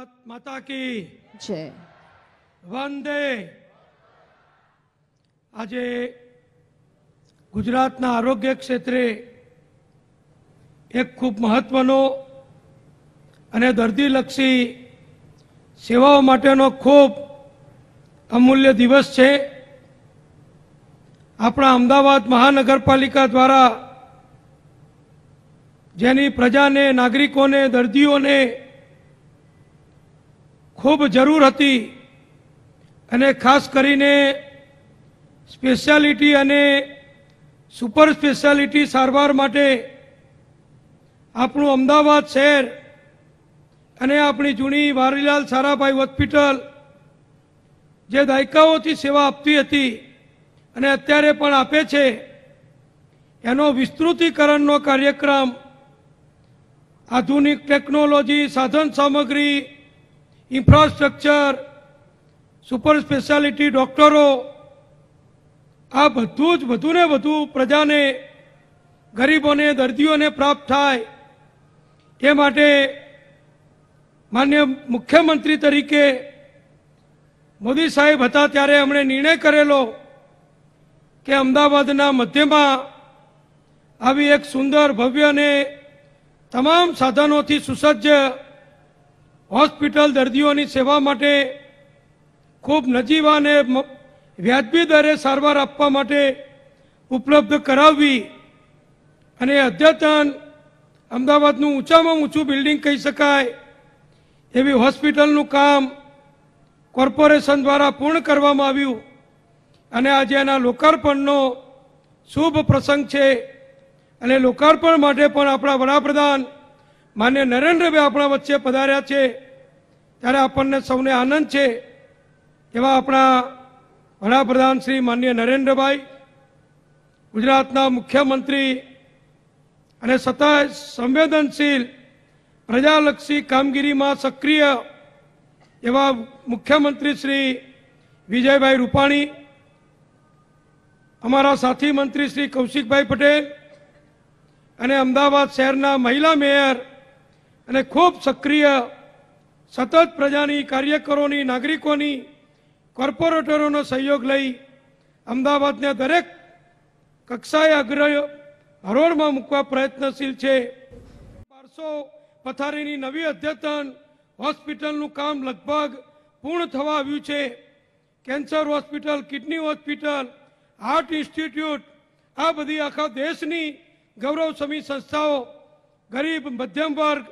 भारत माता की जय। वंदे। આજે ગુજરાતના આરોગ્ય ક્ષેત્રે એક ખૂબ મહત્વનો અને દર્દીલક્ષી સેવાઓ માટેનો ખૂબ અમૂલ્ય દિવસ છે। આપણા અમદાવાદ મહાનગરપાલિકા દ્વારા જેની પ્રજાને, નાગરિકોને, દર્દીઓને ખૂબ જરૂર હતી અને ખાસ કરીને સ્પેશિયાલિટી અને સુપર સ્પેશિયાલિટી સારવાર માટે આપણું અમદાવાદ શહેર અને આપણી જૂની વારીલાલ સારાભાઈ હોસ્પિટલ જે દાયકાઓથી સેવા આપતી હતી અને અત્યારે પણ આપે છે, એનો વિસ્તૃતીકરણનો કાર્યક્રમ આધુનિક ટેકનોલોજી, સાધન સામગ્રી, ઇન્ફ્રાસ્ટ્રક્ચર, સુપર સ્પેશિયાલિટી ડૉક્ટરો, આ બધું જ વધુને વધુ પ્રજાને, ગરીબોને, દર્દીઓને પ્રાપ્ત થાય એ માટે માનનીય મુખ્યમંત્રી તરીકે મોદી સાહેબ હતા ત્યારે એમણે નિર્ણય કરેલો કે અમદાવાદના મધ્યમાં આવી એક સુંદર, ભવ્ય અને તમામ સાધનોથી સુસજ્જ હોસ્પિટલ દર્દીઓની સેવા માટે ખૂબ નજીવા અને વ્યાજબી દરે સારવાર આપવા માટે ઉપલબ્ધ કરાવવી અને અદ્યતન અમદાવાદનું ઊંચામાં ઊંચું બિલ્ડિંગ કહી શકાય એવી હોસ્પિટલનું કામ કોર્પોરેશન દ્વારા પૂર્ણ કરવામાં આવ્યું અને આજે એના લોકાર્પણનો શુભ પ્રસંગ છે અને લોકાર્પણ માટે પણ આપણા વડાપ્રધાન માન્ય નરેન્દ્રભાઈ આપણા વચ્ચે પધાર્યા છે ત્યારે આપણને સૌને આનંદ છે। એવા આપણા વડાપ્રધાન શ્રી માનનીય નરેન્દ્રભાઈ, ગુજરાતના મુખ્યમંત્રી અને સતત સંવેદનશીલ, પ્રજાલક્ષી કામગીરીમાં સક્રિય એવા મુખ્યમંત્રી શ્રી વિજયભાઈ રૂપાણી, અમારા સાથી મંત્રી શ્રી કૌશિકભાઈ પટેલ અને અમદાવાદ શહેરના મહિલા મેયર અને ખૂબ સક્રિય સતત પ્રજાની, કાર્યકરોની, નાગરિકોની, કોર્પોરેટરોનો સહયોગ લઈ અમદાવાદને દરેક કક્ષાએ હરોળમાં મૂકવા પ્રયત્નશીલ છે। 1200 પથારીની નવી અદ્યતન હોસ્પિટલનું કામ લગભગ પૂર્ણ થવા આવ્યું છે। Cancer hospital, kidney hospital, heart institute, આ બધી આખા દેશની ગૌરવસમી સંસ્થાઓ ગરીબ, મધ્યમ વર્ગ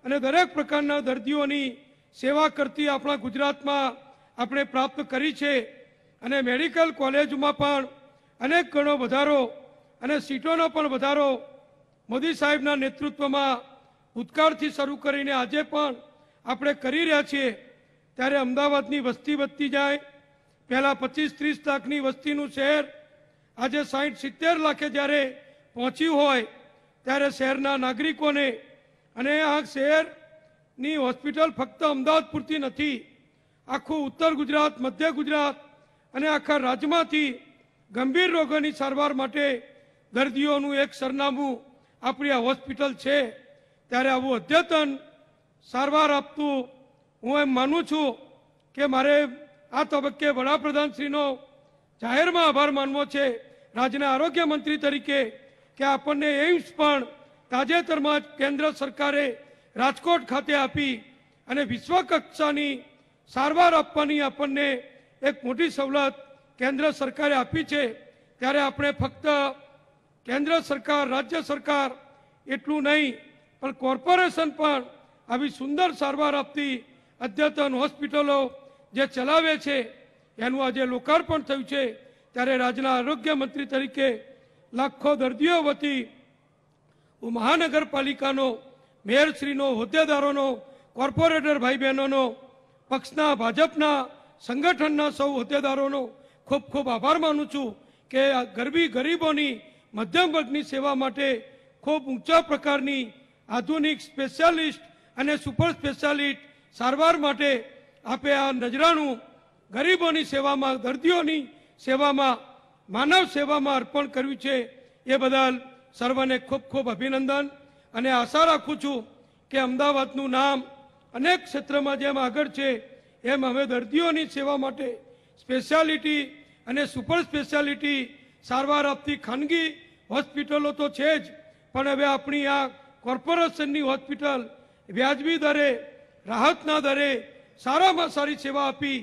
અને દરેક પ્રકારના દર્દીઓની સેવા કરતી આપણા ગુજરાતમાં આપણે પ્રાપ્ત કરી છે અને મેડિકલ કોલેજમાં પણ અનેક ગણો વધારો અને સીટોનો પણ વધારો મોદી સાહેબના નેતૃત્વમાં ભૂતકાળથી શરૂ કરીને આજે પણ આપણે કરી રહ્યા છીએ। ત્યારે અમદાવાદની વસ્તી વધતી જાય, પહેલાં 25-30 લાખની વસ્તીનું શહેર આજે 60-70 લાખે જ્યારે પહોંચ્યું હોય ત્યારે શહેરના નાગરિકોને અને આ શહેરની હોસ્પિટલ ફક્ત અમદાવાદ પૂરતી નથી, આખું ઉત્તર ગુજરાત, મધ્ય ગુજરાત અને આખા રાજ્યમાંથી ગંભીર રોગોની સારવાર માટે દર્દીઓનું એક સરનામું આપણી આ હોસ્પિટલ છે। ત્યારે આવું અદ્યતન સારવાર આપતું હું એમ માનું છું કે મારે આ તબક્કે વડાપ્રધાનશ્રીનો જાહેરમાં આભાર માનવો છે રાજ્યના આરોગ્ય મંત્રી તરીકે કે આપણને એમ્સ પણ તાજેતરમાં જ કેન્દ્ર સરકારે રાજકોટ ખાતે આપી અને વિશ્વ કક્ષાની સારવાર આપવાની આપણને એક મોટી સવલત કેન્દ્ર સરકારે આપી છે। ત્યારે આપણે ફક્ત કેન્દ્ર સરકાર, રાજ્ય સરકાર એટલું નહીં પણ કોર્પોરેશન પણ આવી સુંદર સારવાર આપતી અદ્યતન હોસ્પિટલો જે ચલાવે છે એનું આજે લોકાર્પણ થયું છે। ત્યારે રાજ્યના આરોગ્ય મંત્રી તરીકે લાખો દર્દીઓ વતી હું મહાનગરપાલિકાનો, મેયરશ્રીનો, હોદ્દેદારોનો, કોર્પોરેટર ભાઈ બહેનોનો, પક્ષના, ભાજપના, સંગઠનના સૌ હોદ્દેદારોનો ખૂબ ખૂબ આભાર માનું છું કે આ ગરીબોની, મધ્યમ વર્ગની સેવા માટે ખૂબ ઊંચા પ્રકારની આધુનિક સ્પેશિયાલિસ્ટ અને સુપર સ્પેશિયાલિસ્ટ સારવાર માટે આપે આ નજરાણું ગરીબોની સેવામાં, દર્દીઓની સેવામાં, માનવ સેવામાં અર્પણ કર્યું છે। એ બદલ સર્વને ખૂબ ખૂબ અભિનંદન અને આશા રાખું છું કે અમદાવાદનું નામ અનેક ક્ષેત્રમાં જેમ આગળ છે એમ હવે દર્દીઓની સેવા માટે સ્પેશિયાલિટી અને સુપર સ્પેશિયાલિટી સારવાર આપતી ખાનગી હોસ્પિટલો તો છે જ, પણ હવે આપણી આ કોર્પોરેશનની હોસ્પિટલ વ્યાજબી દરે, રાહતના દરે સારામાં સારી સેવા આપી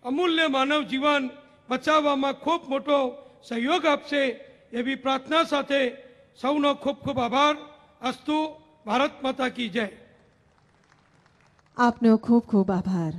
અમૂલ્ય માનવ જીવન બચાવવામાં ખૂબ મોટો સહયોગ આપશે એવી પ્રાર્થના સાથે સૌનો ખૂબ ખૂબ આભાર. અસ્તુ. ભારત માતા કી જય. આપનો ખૂબ ખૂબ આભાર.